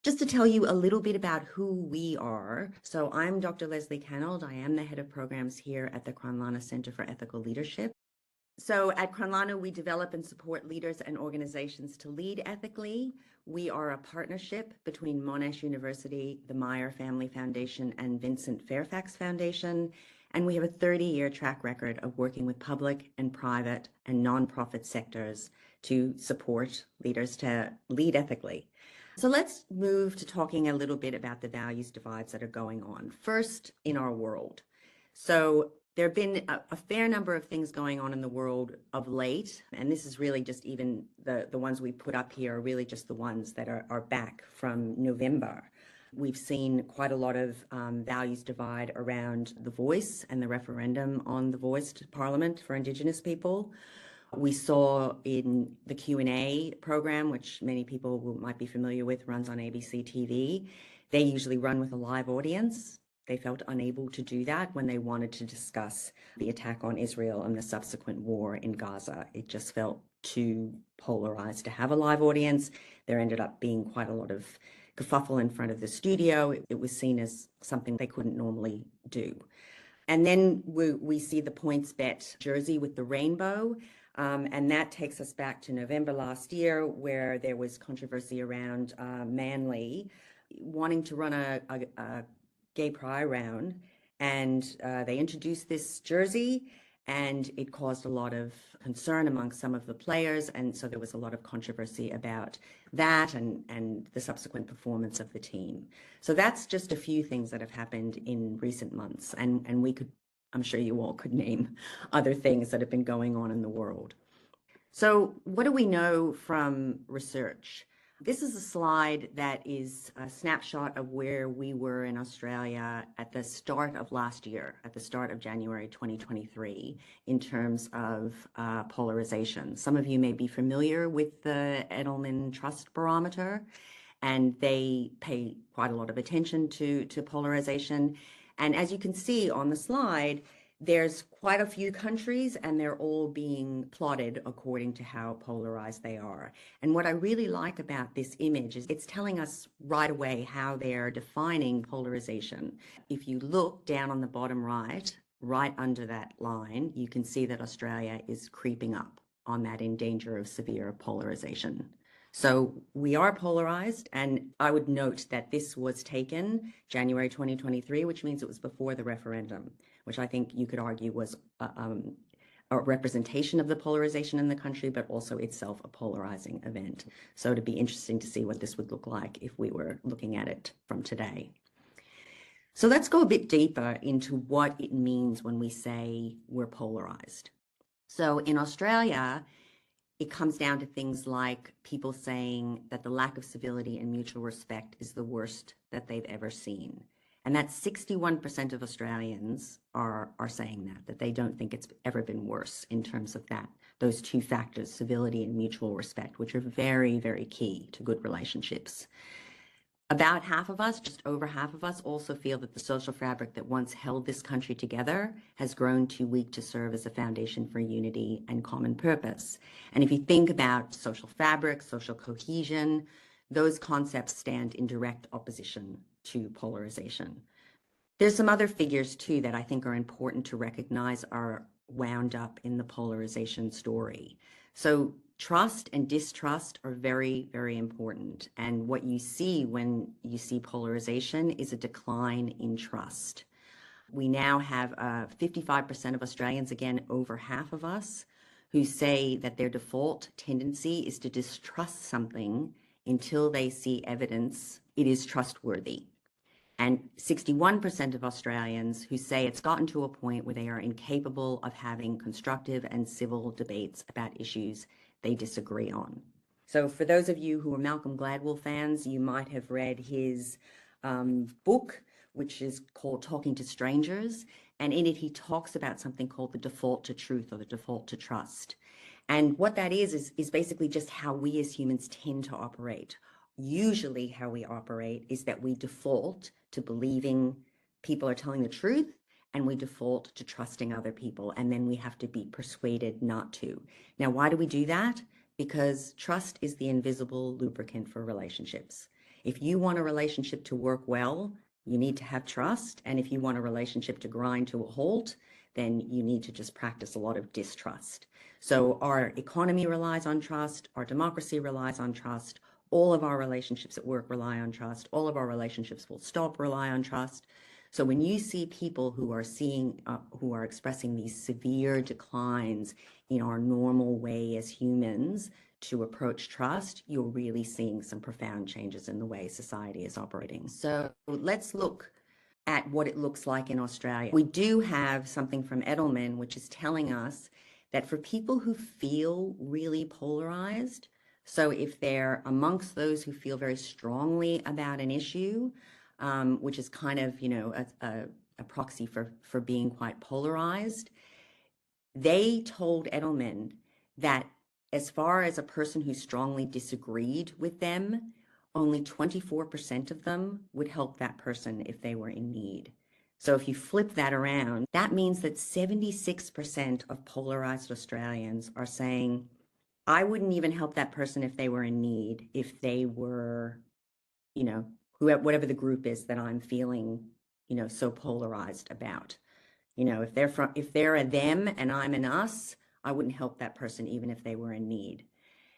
Just to tell you a little bit about who we are. So I'm Dr. Leslie Cannold. I am the head of programs here at the Kronlana Center for Ethical Leadership. So at Kronlana, we develop and support leaders and organizations to lead ethically. We are a partnership between Monash University, the Meyer Family Foundation, and Vincent Fairfax Foundation. And we have a 30-year track record of working with public and private and nonprofit sectors to support leaders to lead ethically. So let's move to talking a little bit about the values divides that are going on. First, in our world. So there have been a fair number of things going on in the world of late, and this is really just even the ones we put up here are really just the ones that are back from November. We've seen quite a lot of values divide around the voice and the referendum on the voice to Parliament for Indigenous people. We saw in the Q&A program, which many people might be familiar with, runs on ABC TV. They usually run with a live audience. They felt unable to do that when they wanted to discuss the attack on Israel and the subsequent war in Gaza. It just felt too polarized to have a live audience. There ended up being quite a lot of kerfuffle in front of the studio. It was seen as something they couldn't normally do. And then we see the PointsBet jersey with the rainbow. And that takes us back to November last year, where there was controversy around Manly wanting to run a gay pride round. And they introduced this jersey, and it caused a lot of concern among some of the players. And so there was a lot of controversy about that and the subsequent performance of the team. So that's just a few things that have happened in recent months. And we could, I'm sure you all could name other things that have been going on in the world. So what do we know from research? This is a slide that is a snapshot of where we were in Australia at the start of last year, at the start of January 2023, in terms of polarization. Some of you may be familiar with the Edelman Trust Barometer, and they pay quite a lot of attention to polarization. And as you can see on the slide, there's quite a few countries, and they're all being plotted according to how polarized they are. And what I really like about this image is it's telling us right away how they're defining polarization. If you look down on the bottom right under that line, you can see that Australia is creeping up on that in danger of severe polarization. So we are polarized, and I would note that this was taken January 2023, which means it was before the referendum, which I think you could argue was a representation of the polarization in the country, but also itself a polarizing event. So it'd be interesting to see what this would look like if we were looking at it from today. So let's go a bit deeper into what it means when we say we're polarized. So in Australia, it comes down to things like people saying that the lack of civility and mutual respect is the worst that they've ever seen. And that 61% of Australians are saying that they don't think it's ever been worse in terms of that, those two factors, civility and mutual respect, which are very, very key to good relationships. About half of us, just over half of us, also feel that the social fabric that once held this country together has grown too weak to serve as a foundation for unity and common purpose. And if you think about social fabric, social cohesion, those concepts stand in direct opposition to polarization. There's some other figures too that I think are important to recognize are wound up in the polarization story. So trust and distrust are very, very important. And what you see when you see polarization is a decline in trust. We now have 55% of Australians, again, over half of us, who say that their default tendency is to distrust something until they see evidence it is trustworthy. And 61% of Australians who say it's gotten to a point where they are incapable of having constructive and civil debates about issues they disagree on. So for those of you who are Malcolm Gladwell fans, you might have read his book, which is called Talking to Strangers. And in it, he talks about something called the default to truth or the default to trust. And what that is basically just how we as humans tend to operate. Usually how we operate is that we default to believing people are telling the truth, and we default to trusting other people, and then we have to be persuaded not to. Now, why do we do that? Because trust is the invisible lubricant for relationships. If you want a relationship to work well, you need to have trust. And if you want a relationship to grind to a halt, then you need to just practice a lot of distrust. So our economy relies on trust, our democracy relies on trust, all of our relationships at work rely on trust, all of our relationships full stop rely on trust. So when you see people who are expressing these severe declines in our normal way as humans to approach trust, you're really seeing some profound changes in the way society is operating. So let's look at what it looks like in Australia. We do have something from Edelman, which is telling us that for people who feel really polarized, so if they're amongst those who feel very strongly about an issue, which is kind of, a proxy for being quite polarized, they told Edelman that as far as a person who strongly disagreed with them, only 24% of them would help that person if they were in need. So if you flip that around, that means that 76% of polarized Australians are saying, I wouldn't even help that person if they were in need, if they were, whatever the group is that I'm feeling, so polarized about. If they're a them and I'm an us, I wouldn't help that person even if they were in need.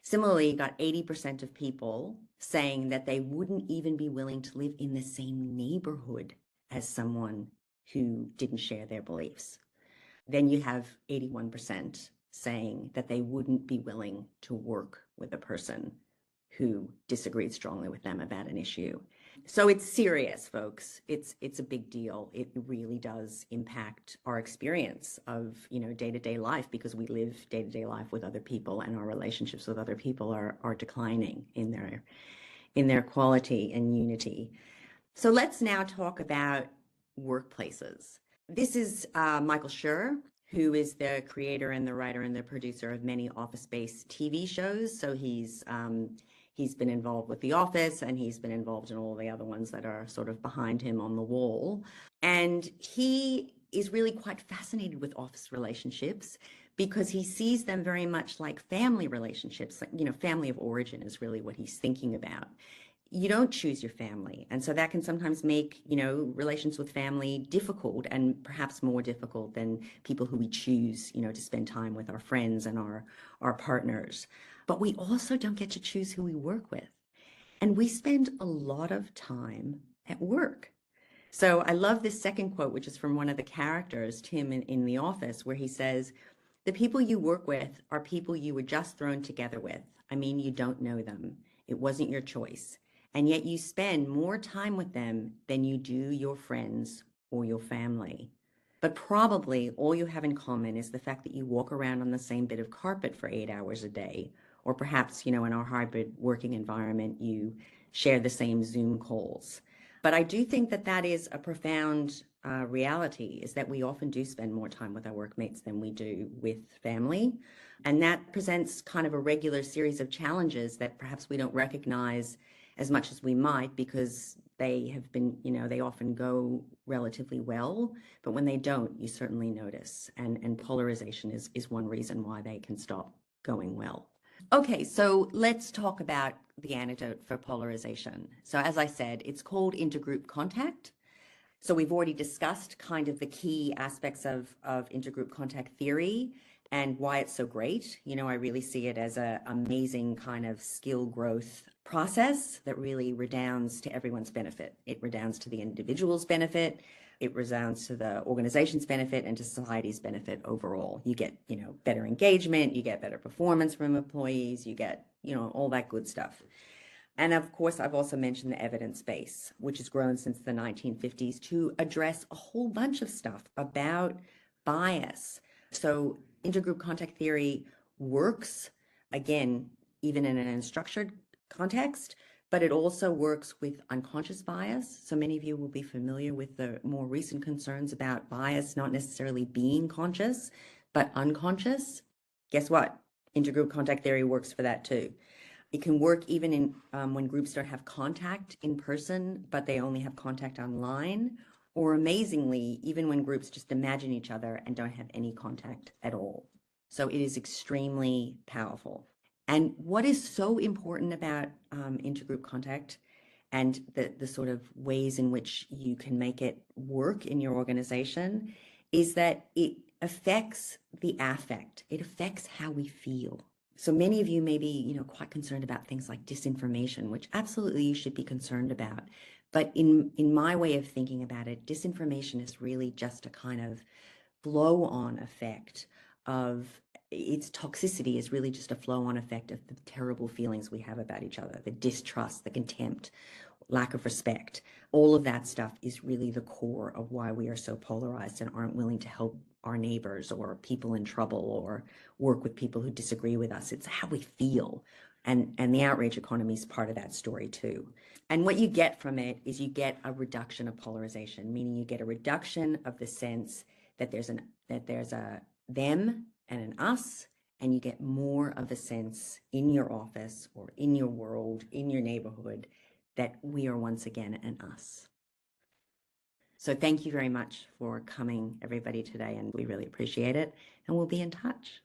Similarly, you got 80% of people saying that they wouldn't even be willing to live in the same neighborhood as someone who didn't share their beliefs. Then you have 81% saying that they wouldn't be willing to work with a person who disagreed strongly with them about an issue. So it's serious, folks. It's a big deal. It really does impact our experience of, day-to-day life, because we live day-to-day life with other people, and our relationships with other people are declining in their quality and unity. So let's now talk about workplaces. This is Michael Schur, who is the creator and the writer and the producer of many office-based TV shows. So he's been involved with The Office, and he's been involved in all the other ones that are sort of behind him on the wall. And he is really quite fascinated with office relationships because he sees them very much like family relationships. Like, family of origin is really what he's thinking about. You don't choose your family. And so that can sometimes make, relations with family difficult, and perhaps more difficult than people who we choose, to spend time with, our friends and our partners. But we also don't get to choose who we work with. And we spend a lot of time at work. So I love this second quote, which is from one of the characters, Tim, in The Office, where he says, "The people you work with are people you were just thrown together with. I mean, you don't know them. It wasn't your choice. And yet you spend more time with them than you do your friends or your family. But probably all you have in common is the fact that you walk around on the same bit of carpet for 8 hours a day. Or perhaps, in our hybrid working environment, you share the same Zoom calls." But I do think that that is a profound reality, is that we often do spend more time with our workmates than we do with family. And that presents kind of a regular series of challenges that perhaps we don't recognize as much as we might, because they have been, they often go relatively well, but when they don't, you certainly notice. And polarization is one reason why they can stop going well. Okay, so let's talk about the antidote for polarization. So as I said, it's called intergroup contact. So we've already discussed kind of the key aspects of intergroup contact theory and why it's so great. I really see it as an amazing kind of skill growth process that really redounds to everyone's benefit. It redounds to the individual's benefit. It resounds to the organization's benefit and to society's benefit overall. You get, better engagement, you get better performance from employees, you get, all that good stuff. And of course, I've also mentioned the evidence base, which has grown since the 1950s to address a whole bunch of stuff about bias. So intergroup contact theory works, again, even in an unstructured context, but it also works with unconscious bias. So many of you will be familiar with the more recent concerns about bias not necessarily being conscious, but unconscious. Guess what? Intergroup contact theory works for that too. It can work even in when groups don't have contact in person, but they only have contact online, or amazingly, even when groups just imagine each other and don't have any contact at all. So it is extremely powerful. And what is so important about intergroup contact and the sort of ways in which you can make it work in your organization is that it affects the affect. It affects how we feel. So many of you may be, quite concerned about things like disinformation, which absolutely you should be concerned about. But in my way of thinking about it, disinformation is really just a kind of flow-on effect of its toxicity is really just a flow-on effect of the terrible feelings we have about each other, the distrust, the contempt, lack of respect. All of that stuff is really the core of why we are so polarized and aren't willing to help our neighbors or people in trouble or work with people who disagree with us. It's how we feel. And the outrage economy is part of that story too. And what you get from it is you get a reduction of polarization, meaning you get a reduction of the sense that there's a them and an us, and you get more of a sense in your office or in your world, in your neighborhood, that we are once again an us. So thank you very much for coming, everybody, today, and we really appreciate it, and we'll be in touch.